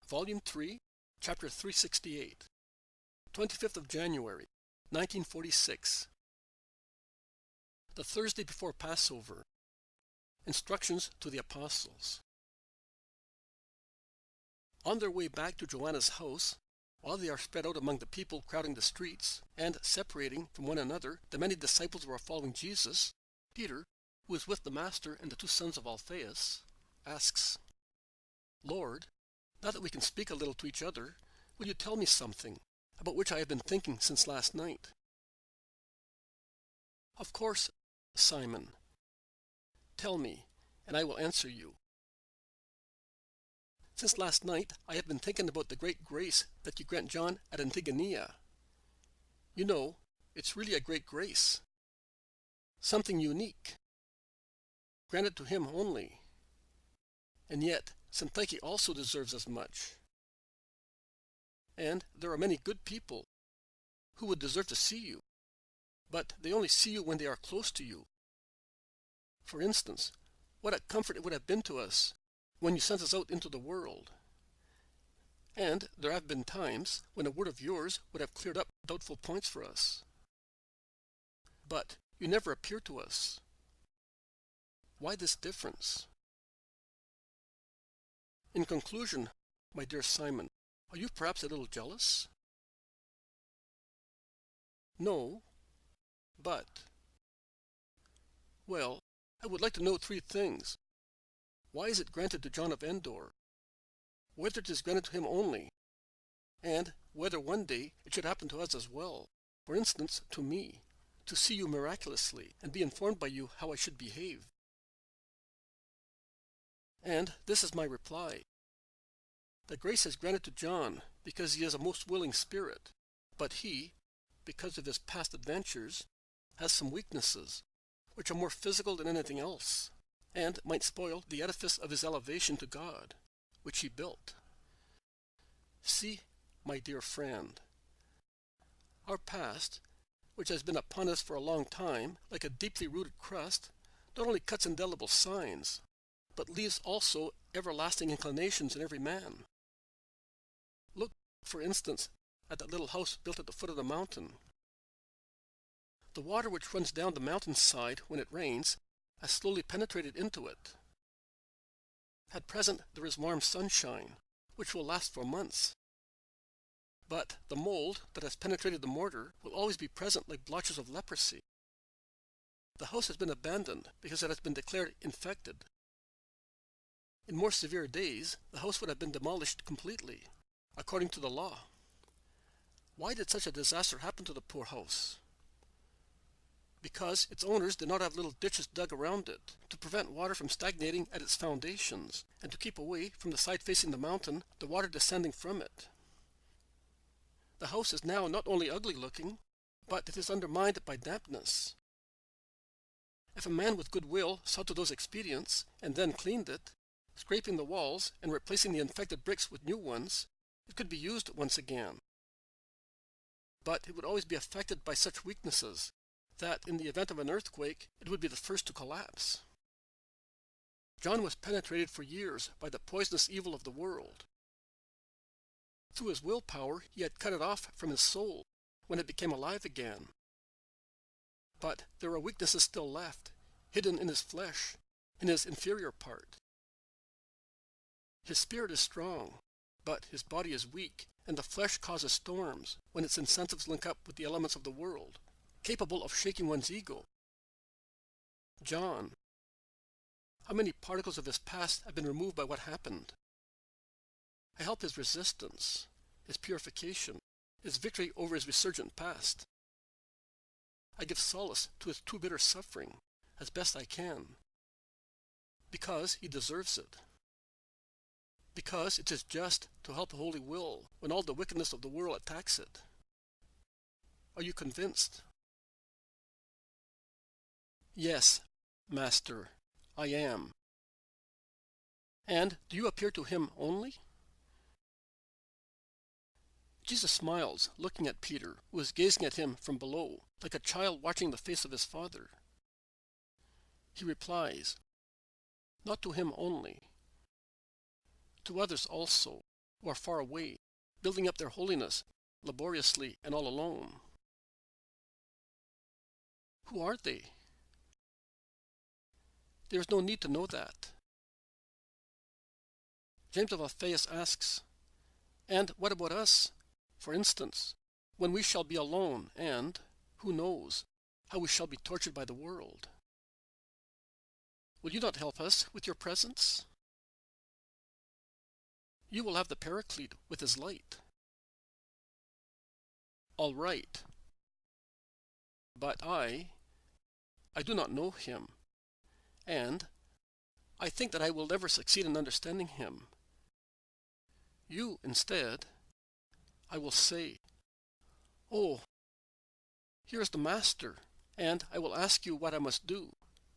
Volume 3, Chapter 368, 25th of January, 1946. The Thursday before Passover. Instructions to the Apostles. On their way back to Joanna's house, while they are spread out among the people crowding the streets, and separating from one another the many disciples who are following Jesus, Peter, who is with the Master and the two sons of Alphaeus, asks, "Lord, now that we can speak a little to each other, will you tell me something about which I have been thinking since last night?" "Of course, Simon. Tell me, and I will answer you. Since last night I have been thinking about the great grace that you grant John at Antigoniya. You know, it's really a great grace. Something unique. Granted to him only. And yet, Syntyche also deserves as much. And there are many good people who would deserve to see you, but they only see you when they are close to you. For instance, what a comfort it would have been to us when you sent us out into the world. And there have been times when a word of yours would have cleared up doubtful points for us. But you never appear to us. Why this difference? In conclusion, my dear Simon, are you perhaps a little jealous?" "No, but—" "Well, I would like to know three things. Why is it granted to John of Endor? Whether it is granted to him only? And whether one day it should happen to us as well, for instance, to me, to see you miraculously and be informed by you how I should behave?" And this is my reply. The grace is granted to John because he is a most willing spirit, but he, because of his past adventures, has some weaknesses, which are more physical than anything else, and might spoil the edifice of his elevation to God, which he built. See, my dear friend, our past, which has been upon us for a long time, like a deeply rooted crust, not only cuts indelible signs, but leaves also everlasting inclinations in every man. Look, for instance, at that little house built at the foot of the mountain. The water which runs down the mountainside when it rains has slowly penetrated into it. At present there is warm sunshine, which will last for months. But the mold that has penetrated the mortar will always be present like blotches of leprosy. The house has been abandoned because it has been declared infected. In more severe days, the house would have been demolished completely, according to the law. Why did such a disaster happen to the poor house? Because its owners did not have little ditches dug around it to prevent water from stagnating at its foundations and to keep away from the side facing the mountain the water descending from it. The house is now not only ugly looking, but it is undermined by dampness. If a man with good will saw to those expedients and then cleaned it, scraping the walls and replacing the infected bricks with new ones, it could be used once again. But it would always be affected by such weaknesses that in the event of an earthquake it would be the first to collapse. John was penetrated for years by the poisonous evil of the world. Through his willpower he had cut it off from his soul when it became alive again. But there are weaknesses still left, hidden in his flesh, in his inferior part. His spirit is strong, but his body is weak, and the flesh causes storms when its incentives link up with the elements of the world, capable of shaking one's ego. John, how many particles of his past have been removed by what happened? I help his resistance, his purification, his victory over his resurgent past. I give solace to his too bitter suffering, as best I can, because he deserves it. Because it is just to help the holy will when all the wickedness of the world attacks it. Are you convinced? Yes, Master, I am. And do you appear to him only? Jesus smiles, looking at Peter, who is gazing at him from below, like a child watching the face of his father. He replies, "Not to him only, to others also, who are far away, building up their holiness laboriously and all alone. Who are they? There is no need to know that. James of Alphaeus asks, and what about us, for instance, when we shall be alone and, who knows, how we shall be tortured by the world? Will you not help us with your presence? You will have the Paraclete with his light. All right. But I do not know him, and I think that I will never succeed in understanding him. You, instead, I will say, oh, here is the Master, and I will ask you what I must do,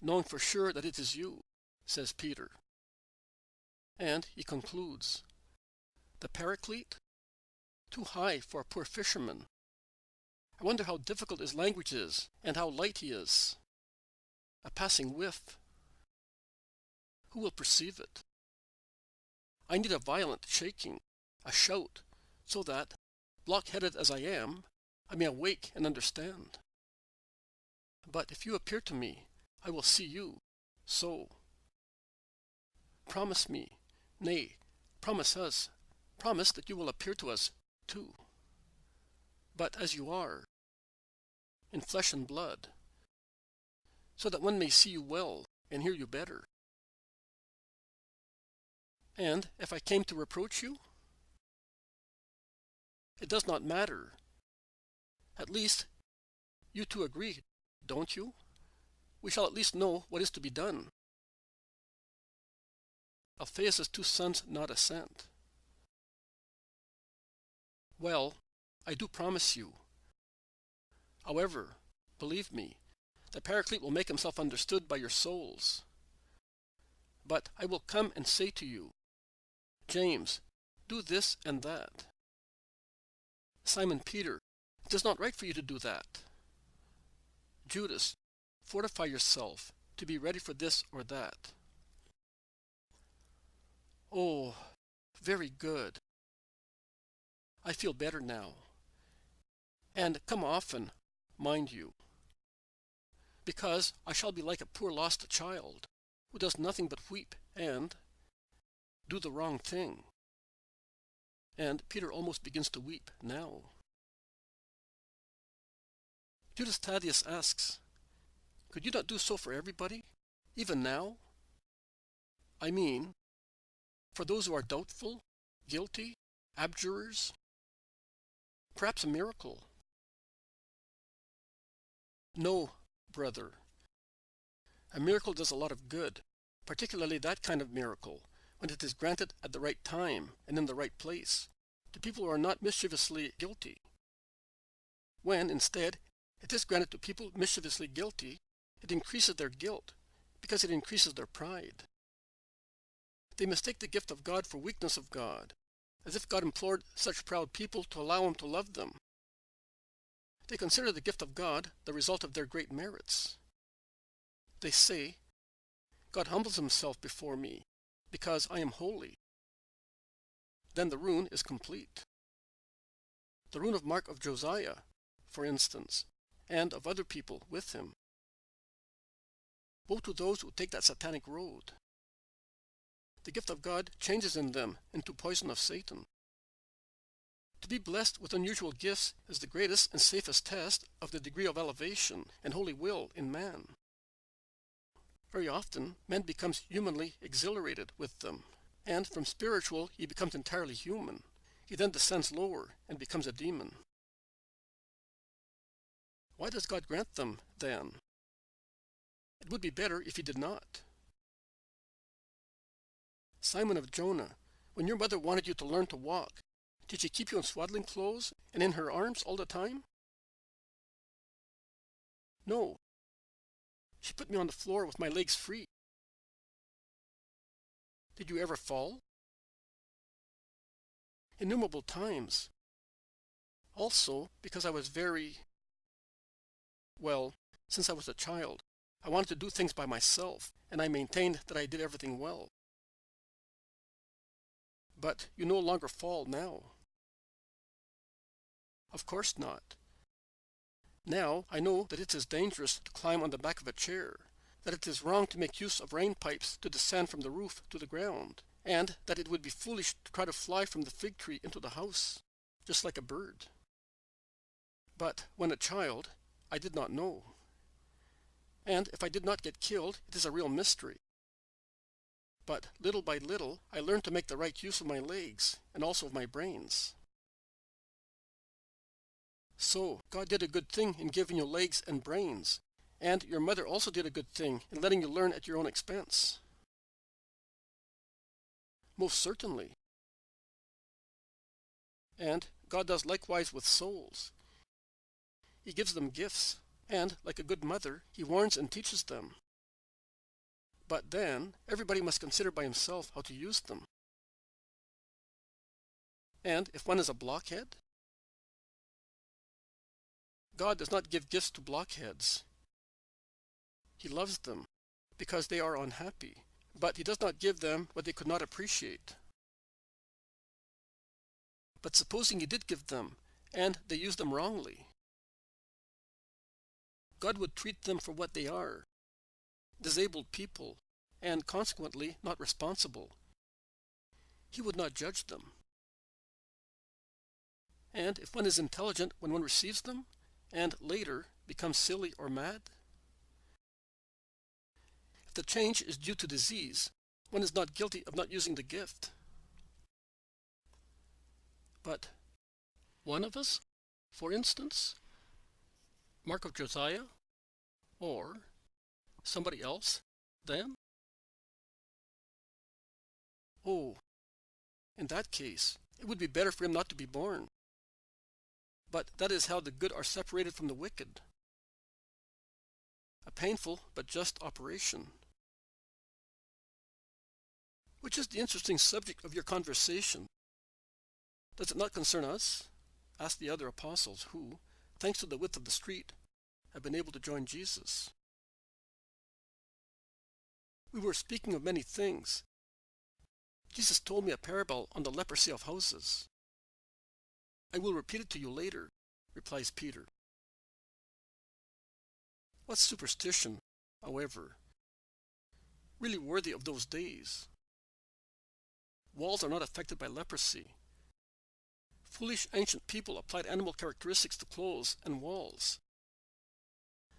knowing for sure that it is you, says Peter. And he concludes, the Paraclete? Too high for a poor fisherman. I wonder how difficult his language is, and how light he is. A passing whiff. Who will perceive it? I need a violent shaking, a shout, so that, block-headed as I am, I may awake and understand. But if you appear to me, I will see you, so. Promise me, nay, promise us, promise that you will appear to us, too. But as you are, in flesh and blood, so that one may see you well and hear you better. And if I came to reproach you? It does not matter. At least, you two agree, don't you? We shall at least know what is to be done. Alphaeus' two sons nod assent. Well, I do promise you. However, believe me, the Paraclete will make himself understood by your souls. But I will come and say to you, James, do this and that. Simon Peter, it is not right for you to do that. Judas, fortify yourself to be ready for this or that. Oh, very good. I feel better now. And come often, mind you, because I shall be like a poor lost child who does nothing but weep and do the wrong thing. And Peter almost begins to weep now. Judas Thaddeus asks, could you not do so for everybody, even now? I mean, for those who are doubtful, guilty, abjurers? Perhaps a miracle. No, brother. A miracle does a lot of good, particularly that kind of miracle, when it is granted at the right time and in the right place, to people who are not mischievously guilty. When, instead, it is granted to people mischievously guilty, it increases their guilt, because it increases their pride. They mistake the gift of God for weakness of God, as if God implored such proud people to allow him to love them. They consider the gift of God the result of their great merits. They say, God humbles himself before me, because I am holy. Then the ruin is complete. The ruin of Mark of Josiah, for instance, and of other people with him. Woe to those who take that satanic road. The gift of God changes in them into poison of Satan. To be blessed with unusual gifts is the greatest and safest test of the degree of elevation and holy will in man. Very often, man becomes humanly exhilarated with them, and from spiritual he becomes entirely human. He then descends lower and becomes a demon. Why does God grant them, then? It would be better if he did not. Simon of Jonah, when your mother wanted you to learn to walk, did she keep you in swaddling clothes and in her arms all the time? No. She put me on the floor with my legs free. Did you ever fall? Innumerable times. Also, because I was well, since I was a child, I wanted to do things by myself, and I maintained that I did everything well. but you no longer fall now. Of course not. Now I know that it is dangerous to climb on the back of a chair, that it is wrong to make use of rain pipes to descend from the roof to the ground, and that it would be foolish to try to fly from the fig tree into the house, just like a bird. But when a child, I did not know. And if I did not get killed, it is a real mystery. But little by little, I learned to make the right use of my legs and also of my brains. So, God did a good thing in giving you legs and brains, and your mother also did a good thing in letting you learn at your own expense. Most certainly. And God does likewise with souls. He gives them gifts, and, like a good mother, He warns and teaches them. But then, everybody must consider by himself how to use them. And if one is a blockhead, God does not give gifts to blockheads. He loves them because they are unhappy, but He does not give them what they could not appreciate. But supposing He did give them, and they use them wrongly, God would treat them for what they are, disabled people, and consequently not responsible. He would not judge them. And if one is intelligent when one receives them, and later becomes silly or mad, if the change is due to disease, one is not guilty of not using the gift. But one of us, for instance, Mark of Josiah, or somebody else, then? Oh, in that case, it would be better for him not to be born. But that is how the good are separated from the wicked. A painful but just operation. Which is the interesting subject of your conversation. Does it not concern us? Asked the other apostles who, thanks to the width of the street, have been able to join Jesus. We were speaking of many things. Jesus told me a parable on the leprosy of houses. I will repeat it to you later, replies Peter. What superstition, however, really worthy of those days? Walls are not affected by leprosy. Foolish ancient people applied animal characteristics to clothes and walls.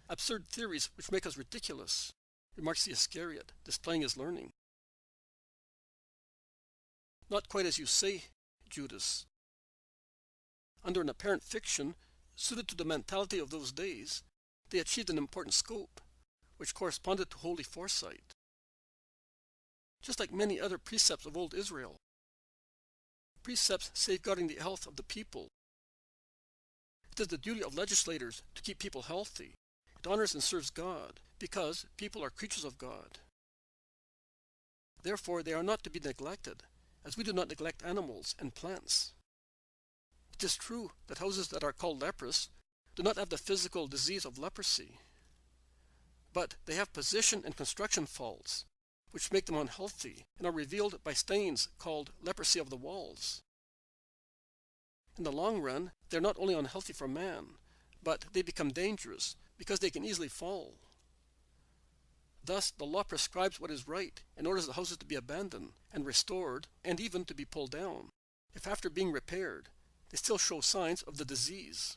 Absurd theories which make us ridiculous, remarks the Iscariot, displaying his learning. Not quite as you say, Judas. Under an apparent fiction, suited to the mentality of those days, they achieved an important scope, which corresponded to holy foresight. Just like many other precepts of old Israel. Precepts safeguarding the health of the people. It is the duty of legislators to keep people healthy. It honors and serves God, because people are creatures of God. Therefore, they are not to be neglected, as we do not neglect animals and plants. It is true that houses that are called leprous do not have the physical disease of leprosy, but they have position and construction faults, which make them unhealthy and are revealed by stains called leprosy of the walls. In the long run, they are not only unhealthy for man, but they become dangerous because they can easily fall. Thus, the law prescribes what is right and orders the houses to be abandoned and restored and even to be pulled down, if after being repaired, they still show signs of the disease.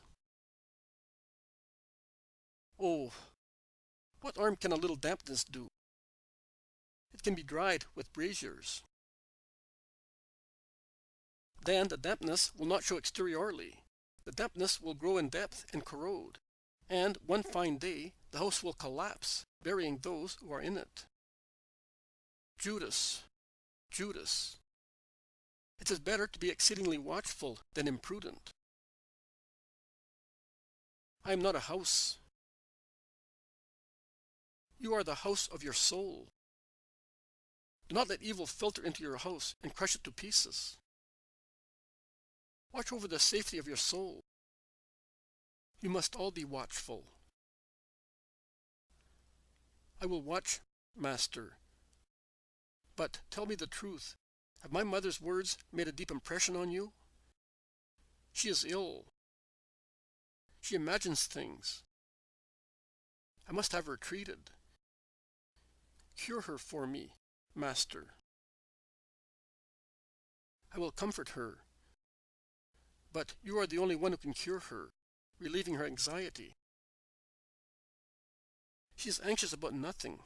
Oh, what harm can a little dampness do? It can be dried with braziers. Then the dampness will not show exteriorly. The dampness will grow in depth and corrode, and one fine day the house will collapse, burying those who are in it. Judas, Judas, it is better to be exceedingly watchful than imprudent. I am not a house. You are the house of your soul. Do not let evil filter into your house and crush it to pieces. Watch over the safety of your soul. You must all be watchful. I will watch, Master. But tell me the truth. Have my mother's words made a deep impression on you? She is ill. She imagines things. I must have her treated. Cure her for me, Master. I will comfort her. But you are the only one who can cure her, relieving her anxiety. She is anxious about nothing.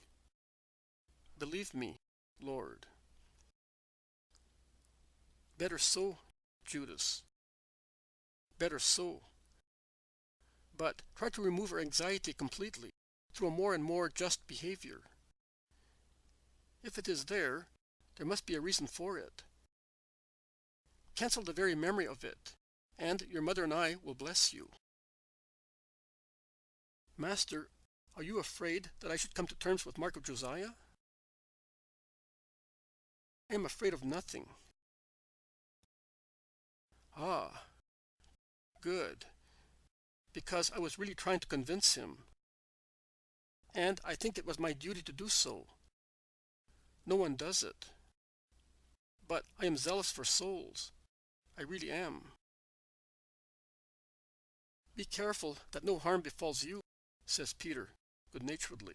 Believe me, Lord. Better so, Judas. Better so. But try to remove her anxiety completely through a more and more just behavior. If it is there must be a reason for it. Cancel the very memory of it, and your mother and I will bless you. Master, are you afraid that I should come to terms with Mark of Josiah? I am afraid of nothing. Ah, good, because I was really trying to convince him, and I think it was my duty to do so. No one does it. But I am zealous for souls. I really am. Be careful that no harm befalls you, says Peter, good-naturedly.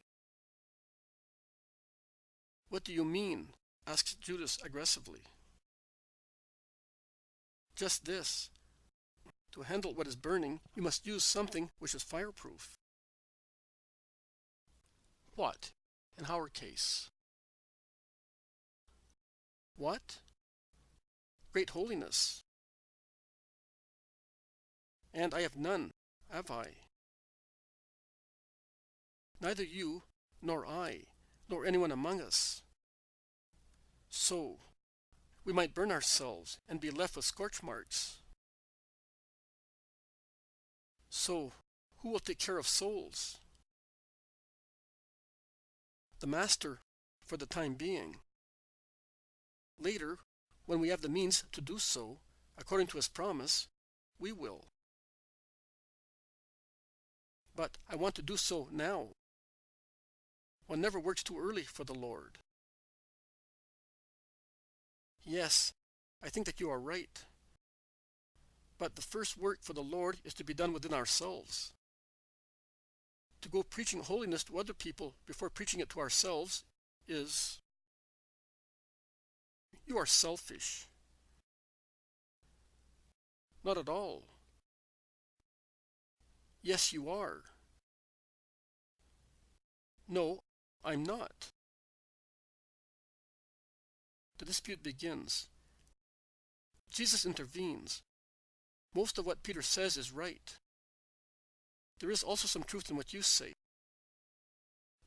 What do you mean? Asks Judas aggressively. Just this. To handle what is burning, you must use something which is fireproof. What, in our case? What? Great holiness. And I have none, have I? Neither you, nor I, nor anyone among us. So, we might burn ourselves and be left with scorch marks. So, who will take care of souls? The Master, for the time being. Later, when we have the means to do so, according to his promise, we will. But I want to do so now. One never works too early for the Lord. Yes, I think that you are right. But the first work for the Lord is to be done within ourselves. To go preaching holiness to other people before preaching it to ourselves is... You are selfish. Not at all. Yes, you are. No, I'm not. The dispute begins. Jesus intervenes. Most of what Peter says is right. There is also some truth in what you say,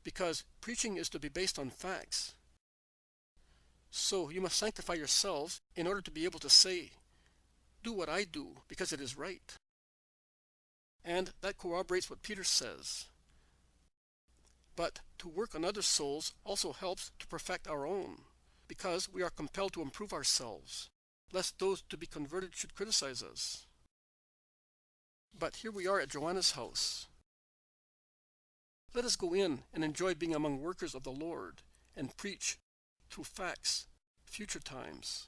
because preaching is to be based on facts. So you must sanctify yourselves in order to be able to say, do what I do because it is right. And that corroborates what Peter says. But to work on other souls also helps to perfect our own, because we are compelled to improve ourselves, lest those to be converted should criticize us. But here we are at Joanna's house. Let us go in and enjoy being among workers of the Lord and preach through facts future times.